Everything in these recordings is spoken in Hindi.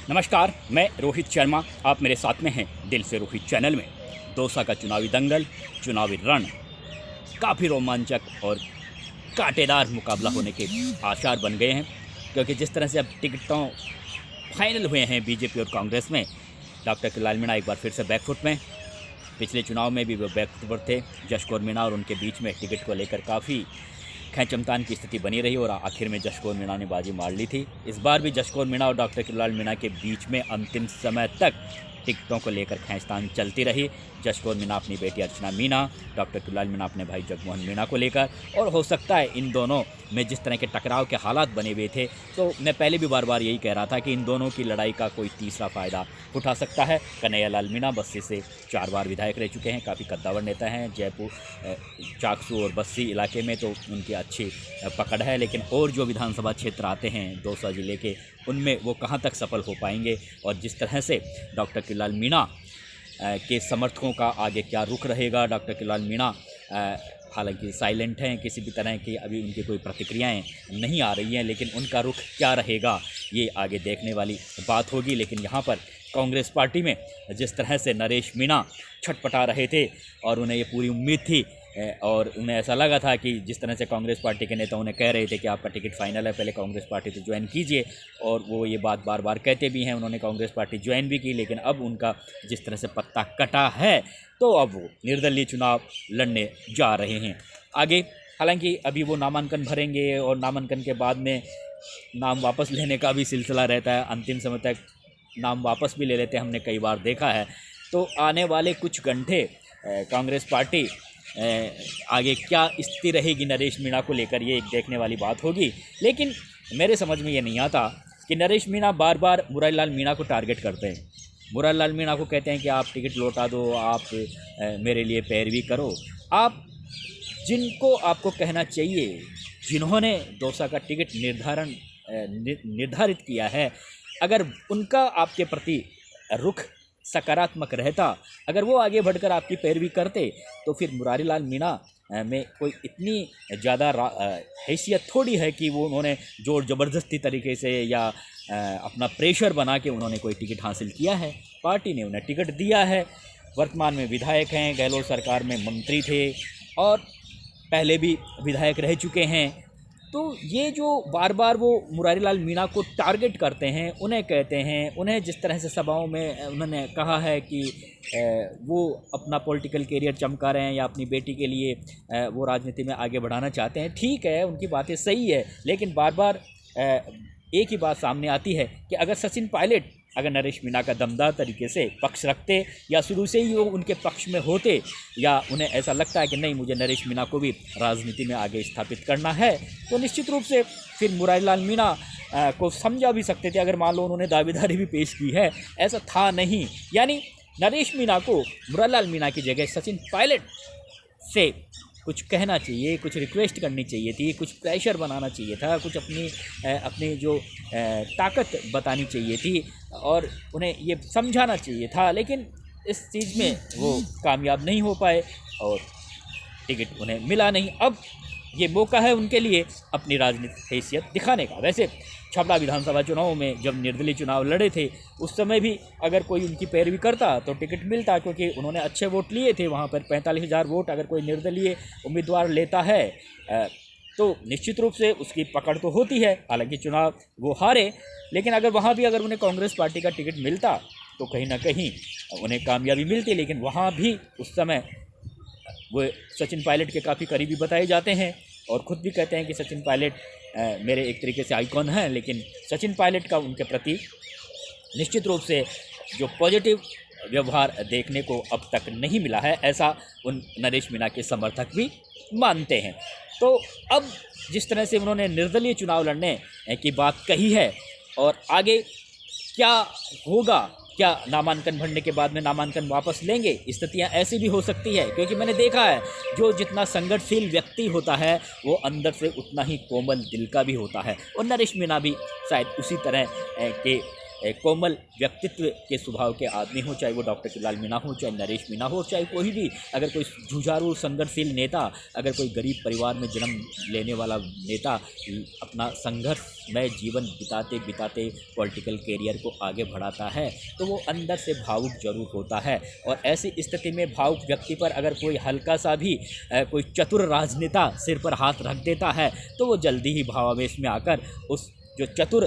नमस्कार, मैं रोहित शर्मा। आप मेरे साथ में हैं दिल से रोहित चैनल में। दौसा का चुनावी दंगल, चुनावी रण काफ़ी रोमांचक और कांटेदार मुकाबला होने के आसार बन गए हैं, क्योंकि जिस तरह से अब टिकटों फाइनल हुए हैं बीजेपी और कांग्रेस में, डॉक्टर किलाल मीणा एक बार फिर से बैकफुट में। पिछले चुनाव में भी वो बैकफुट पर थे। जश कौर मीणा और उनके बीच में टिकट को लेकर काफ़ी खैंचमतान की स्थिति बनी रही और आखिर में जश कौर मीणा ने बाजी मार ली थी। इस बार भी जश कौर मीणा और डॉक्टर किलाल मीणा के बीच में अंतिम समय तक टिकटों को लेकर खींचतान चलती रही। जश कौर मीणा अपनी बेटी अर्चना मीणा, डॉक्टर किलाल मीणा अपने भाई जगमोहन मीणा को लेकर, और हो सकता है इन दोनों में जिस तरह के टकराव के हालात बने हुए थे, तो मैं पहले भी बार बार यही कह रहा था कि इन दोनों की लड़ाई का कोई तीसरा फ़ायदा उठा सकता है। कन्हैयालाल मीणा बस्सी से 4 बार विधायक रह चुके हैं, काफ़ी कद्दावर नेता हैं। जयपुर, चाकसू और बस्सी इलाके में तो उनकी अच्छी पकड़ है, लेकिन और जो विधानसभा क्षेत्र आते हैं दौसा ज़िले के, उनमें वो कहाँ तक सफल हो पाएंगे। और जिस तरह से डॉक्टर किलाल मीणा के समर्थकों का आगे क्या रुख रहेगा। डॉक्टर किलाल मीणा हालांकि साइलेंट हैं, किसी भी तरह की अभी उनकी कोई प्रतिक्रियाएं नहीं आ रही हैं, लेकिन उनका रुख क्या रहेगा ये आगे देखने वाली बात होगी। लेकिन यहाँ पर कांग्रेस पार्टी में जिस तरह से नरेश मीणा छटपटा रहे थे और उन्हें ये पूरी उम्मीद थी और उन्हें ऐसा लगा था कि जिस तरह से कांग्रेस पार्टी के नेता उन्हें कह रहे थे कि आपका टिकट फाइनल है, पहले कांग्रेस पार्टी तो ज्वाइन कीजिए, और वो ये बात बार बार कहते भी हैं। उन्होंने कांग्रेस पार्टी ज्वाइन भी की, लेकिन अब उनका जिस तरह से पत्ता कटा है, तो अब वो निर्दलीय चुनाव लड़ने जा रहे हैं आगे। हालांकि अभी वो नामांकन भरेंगे और नामांकन के बाद में नाम वापस लेने का भी सिलसिला रहता है। अंतिम समय तक नाम वापस भी ले लेते हैं, हमने कई बार देखा है। तो आने वाले कुछ घंटे कांग्रेस पार्टी आगे क्या स्थिति रहेगी नरेश मीणा को लेकर, ये एक देखने वाली बात होगी। लेकिन मेरे समझ में ये नहीं आता कि नरेश मीणा बार बार मुरारीलाल मीणा को टारगेट करते हैं। मुरारीलाल मीणा को कहते हैं कि आप टिकट लौटा दो, आप मेरे लिए पैरवी करो। आप जिनको आपको कहना चाहिए, जिन्होंने दौसा का टिकट निर्धारित किया है, अगर उनका आपके प्रति रुख सकारात्मक रहता, अगर वो आगे बढ़कर आपकी पैरवी करते, तो फिर मुरारीलाल मीणा में कोई इतनी ज़्यादा हैसियत थोड़ी है कि वो उन्होंने जोर ज़बरदस्ती तरीके से या अपना प्रेशर बना के उन्होंने कोई टिकट हासिल किया है। पार्टी ने उन्हें टिकट दिया है। वर्तमान में विधायक हैं, गहलोत सरकार में मंत्री थे और पहले भी विधायक रह चुके हैं। तो ये जो बार बार वो मुरारीलाल मीणा को टारगेट करते हैं, उन्हें कहते हैं, उन्हें जिस तरह से सभाओं में उन्होंने कहा है कि वो अपना पॉलिटिकल करियर चमका रहे हैं या अपनी बेटी के लिए वो राजनीति में आगे बढ़ाना चाहते हैं, ठीक है, उनकी बातें सही है। लेकिन बार बार एक ही बात सामने आती है कि अगर सचिन पायलट अगर नरेश मीणा का दमदार तरीके से पक्ष रखते या शुरू से ही वो उनके पक्ष में होते, या उन्हें ऐसा लगता है कि नहीं मुझे नरेश मीणा को भी राजनीति में आगे स्थापित करना है, तो निश्चित रूप से फिर मुरारीलाल मीणा को समझा भी सकते थे। अगर मान लो उन्होंने दावेदारी भी पेश की है, ऐसा था नहीं। यानी नरेश मीणा को मुरारीलाल मीणा की जगह सचिन पायलट से कुछ कहना चाहिए, कुछ रिक्वेस्ट करनी चाहिए थी, कुछ प्रेशर बनाना चाहिए था, कुछ अपनी जो ताकत बतानी चाहिए थी और उन्हें ये समझाना चाहिए था। लेकिन इस चीज़ में वो कामयाब नहीं हो पाए और टिकट उन्हें मिला नहीं। अब ये मौका है उनके लिए अपनी राजनीतिक हैसियत दिखाने का। वैसे छपरा विधानसभा चुनाव में जब निर्दलीय चुनाव लड़े थे, उस समय भी अगर कोई उनकी पैरवी करता तो टिकट मिलता, क्योंकि उन्होंने अच्छे वोट लिए थे। वहाँ पर 45,000 वोट अगर कोई निर्दलीय उम्मीदवार लेता है तो निश्चित रूप से उसकी पकड़ तो होती है। हालांकि चुनाव वो हारे, लेकिन अगर वहाँ भी अगर उन्हें कांग्रेस पार्टी का टिकट मिलता तो कहीं ना कहीं उन्हें कामयाबी मिलती। लेकिन वहाँ भी उस समय वो सचिन पायलट के काफ़ी करीबी बताए जाते हैं और ख़ुद भी कहते हैं कि सचिन पायलट मेरे एक तरीके से आइकॉन हैं। लेकिन सचिन पायलट का उनके प्रति निश्चित रूप से जो पॉजिटिव व्यवहार देखने को अब तक नहीं मिला है, ऐसा उन नरेश मीणा के समर्थक भी मानते हैं। तो अब जिस तरह से उन्होंने निर्दलीय चुनाव लड़ने की बात कही है और आगे क्या होगा, क्या नामांकन भरने के बाद में नामांकन वापस लेंगे, स्थितियाँ ऐसी भी हो सकती है। क्योंकि मैंने देखा है जो जितना संघर्षशील व्यक्ति होता है वो अंदर से उतना ही कोमल दिल का भी होता है, और नरेश मीणा भी शायद उसी तरह के कोमल व्यक्तित्व के स्वभाव के आदमी हो, चाहे वो डॉक्टर किलाल मीणा हो, चाहे नरेश मीणा हो, चाहे कोई भी, अगर कोई जुझारू संघर्षशील नेता, अगर कोई गरीब परिवार में जन्म लेने वाला नेता अपना संघर्षमय जीवन बिताते बिताते पॉलिटिकल कैरियर को आगे बढ़ाता है तो वो अंदर से भावुक जरूर होता है। और ऐसी स्थिति में भावुक व्यक्ति पर अगर कोई हल्का सा भी कोई चतुर राजनेता सिर पर हाथ रख देता है तो वो जल्दी ही भावावेश में आकर उस जो चतुर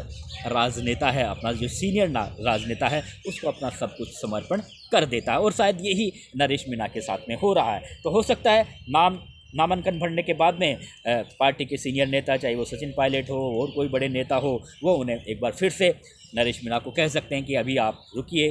राजनेता है, अपना जो सीनियर राजनेता है, उसको अपना सब कुछ समर्पण कर देता है। और शायद यही नरेश मीणा के साथ में हो रहा है। तो हो सकता है नामांकन भरने के बाद में पार्टी के सीनियर नेता, चाहे वो सचिन पायलट हो और कोई बड़े नेता हो, वो उन्हें एक बार फिर से नरेश मीणा को कह सकते हैं कि अभी आप रुकिए,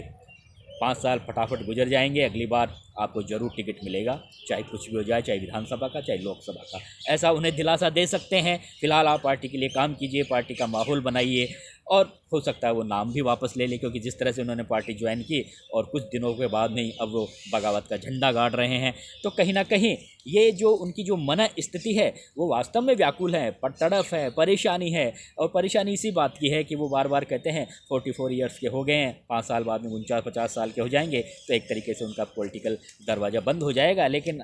5 साल फटाफट गुजर जाएंगे, अगली बार आपको ज़रूर टिकट मिलेगा, चाहे कुछ भी हो जाए, चाहे विधानसभा का, चाहे लोकसभा का। ऐसा उन्हें दिलासा दे सकते हैं। फिलहाल आप पार्टी के लिए काम कीजिए, पार्टी का माहौल बनाइए, और हो सकता है वो नाम भी वापस ले ले, क्योंकि जिस तरह से उन्होंने पार्टी ज्वाइन की और कुछ दिनों के बाद में ही अब वो बगावत का झंडा गाड़ रहे हैं। तो कहीं ना कहीं ये जो उनकी जो मन स्थिति है वो वास्तव में व्याकुल है, तड़फ है, परेशानी है। और परेशानी इसी बात की है कि वो बार बार कहते हैं 44 ईयर्स के हो गए हैं, 5 साल बाद में 49-50 साल के हो जाएंगे, तो एक तरीके से उनका पॉलिटिकल दरवाज़ा बंद हो जाएगा। लेकिन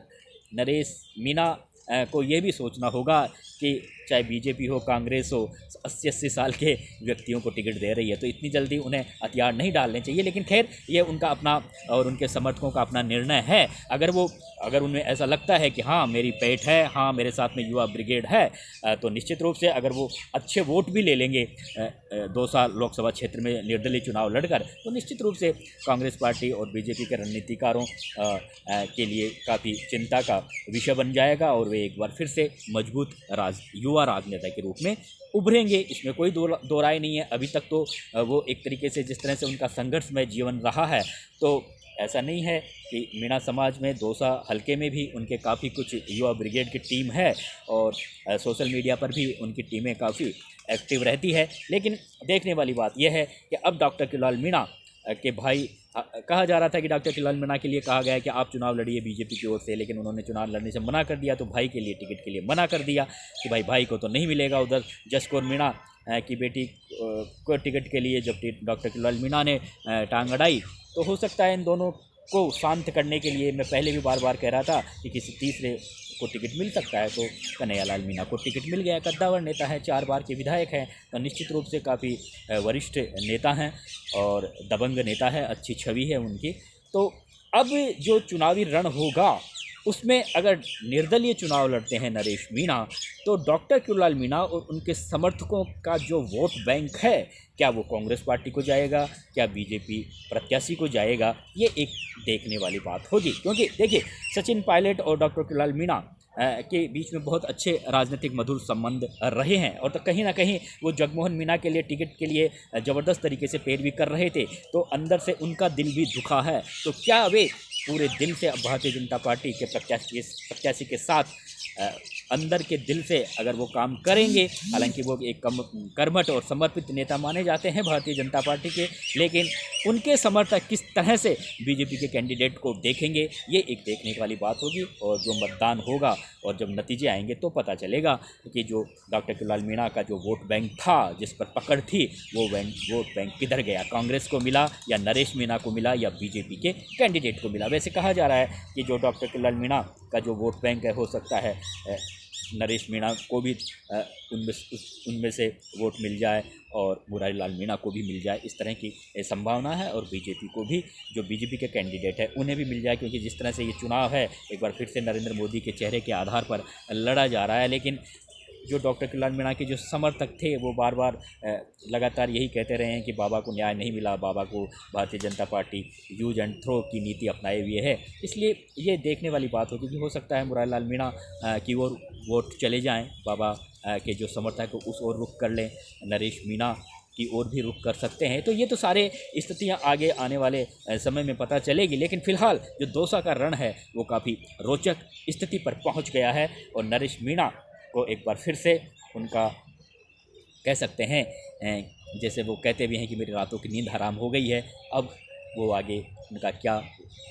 नरेश मीणा को ये भी सोचना होगा कि चाहे बीजेपी हो, कांग्रेस हो, 80-80 साल के व्यक्तियों को टिकट दे रही है, तो इतनी जल्दी उन्हें हथियार नहीं डालने चाहिए। लेकिन खैर, ये उनका अपना और उनके समर्थकों का अपना निर्णय है। अगर उन्हें ऐसा लगता है कि हाँ मेरी पेठ है, हाँ मेरे साथ में युवा ब्रिगेड है, तो निश्चित रूप से अगर वो अच्छे वोट भी ले लेंगे 2 साल लोकसभा क्षेत्र में निर्दलीय चुनाव लड़कर, तो निश्चित रूप से कांग्रेस पार्टी और बीजेपी के रणनीतिकारों के लिए काफ़ी चिंता का विषय बन जाएगा और वे एक बार फिर से मजबूत युवा राजनेता के रूप में उभरेंगे। इसमें कोई दो राय नहीं है। अभी तक तो वो एक तरीके से जिस तरह से उनका संघर्षमय जीवन रहा है, तो ऐसा नहीं है कि मीणा समाज में दौसा हलके में भी उनके काफ़ी कुछ युवा ब्रिगेड की टीम है और सोशल मीडिया पर भी उनकी टीमें काफ़ी एक्टिव रहती है। लेकिन देखने वाली बात यह है कि अब डॉक्टर किलाल मीणा के भाई, कहा जा रहा था कि डॉक्टर किलाल मीणा के लिए कहा गया कि आप चुनाव लड़िए बीजेपी की ओर से, लेकिन उन्होंने चुनाव लड़ने से मना कर दिया, तो भाई के लिए टिकट के लिए मना कर दिया कि भाई को तो नहीं मिलेगा। उधर जसकौर मीणा की बेटी को टिकट के लिए जब डॉक्टर किलाल मीणा ने टांग अड़ाई, तो हो सकता है इन दोनों को शांत करने के लिए, मैं पहले भी बार बार कह रहा था कि किसी तीसरे को टिकट मिल सकता है, तो कन्हैयालाल मीणा को टिकट मिल गया। कद्दावर नेता है, 4 बार के विधायक हैं, तो निश्चित रूप से काफ़ी वरिष्ठ नेता हैं और दबंग नेता है, अच्छी छवि है उनकी। तो अब जो चुनावी रण होगा उसमें अगर निर्दलीय चुनाव लड़ते हैं नरेश मीणा, तो डॉक्टर किलाल मीणा और उनके समर्थकों का जो वोट बैंक है, क्या वो कांग्रेस पार्टी को जाएगा, क्या बीजेपी प्रत्याशी को जाएगा, ये एक देखने वाली बात होगी। क्योंकि देखिए, सचिन पायलट और डॉक्टर किलाल मीणा के बीच में बहुत अच्छे राजनीतिक मधुर संबंध रहे हैं, और तो कहीं ना कहीं वो जगमोहन मीणा के लिए टिकट के लिए ज़बरदस्त तरीके से पैरवी कर रहे थे, तो अंदर से उनका दिल भी दुखा है। तो क्या वे पूरे दिल से अब भारतीय जनता पार्टी के प्रत्याशी के साथ अंदर के दिल से अगर वो काम करेंगे, हालांकि वो एक कर्मठ और समर्पित नेता माने जाते हैं भारतीय जनता पार्टी के, लेकिन उनके समर्थक किस तरह से बीजेपी के कैंडिडेट को देखेंगे, ये एक देखने वाली बात होगी। और जो मतदान होगा और जब नतीजे आएंगे तो पता चलेगा कि जो डॉक्टर किलाल मीणा का जो वोट बैंक था, जिस पर पकड़ थी, वो वोट बैंक किधर गया, कांग्रेस को मिला या नरेश मीणा को मिला या बीजेपी के कैंडिडेट को मिला। वैसे कहा जा रहा है कि जो डॉक्टर किलाल मीणा का जो वोट बैंक है, हो सकता है नरेश मीणा को भी उनमें से वोट मिल जाए और मुरारी लाल मीणा को भी मिल जाए, इस तरह की संभावना है। और बीजेपी को भी, जो बीजेपी के कैंडिडेट है, उन्हें भी मिल जाए, क्योंकि जिस तरह से ये चुनाव है एक बार फिर से नरेंद्र मोदी के चेहरे के आधार पर लड़ा जा रहा है। लेकिन जो डॉक्टर किलाल मीणा के जो समर्थक थे वो बार बार लगातार यही कहते रहे हैं कि बाबा को न्याय नहीं मिला, बाबा को Bharatiya Janata party use and throw की नीति अपनाए हुए है। इसलिए ये देखने वाली बात होगी कि हो सकता है मुरारी लाल मीणा की ओर वोट चले जाएं, बाबा के जो समर्थक है उस ओर रुख कर लें, नरेश मीणा की ओर भी रुख कर सकते हैं। तो ये तो सारे स्थितियां आगे आने वाले समय में पता चलेगी। लेकिन फिलहाल जो दौसा का रण है वो काफ़ी रोचक स्थिति पर पहुंच गया है और नरेश मीणा को एक बार फिर से उनका, कह सकते हैं जैसे वो कहते भी हैं कि मेरी रातों की नींद हराम हो गई है, अब वो आगे उनका क्या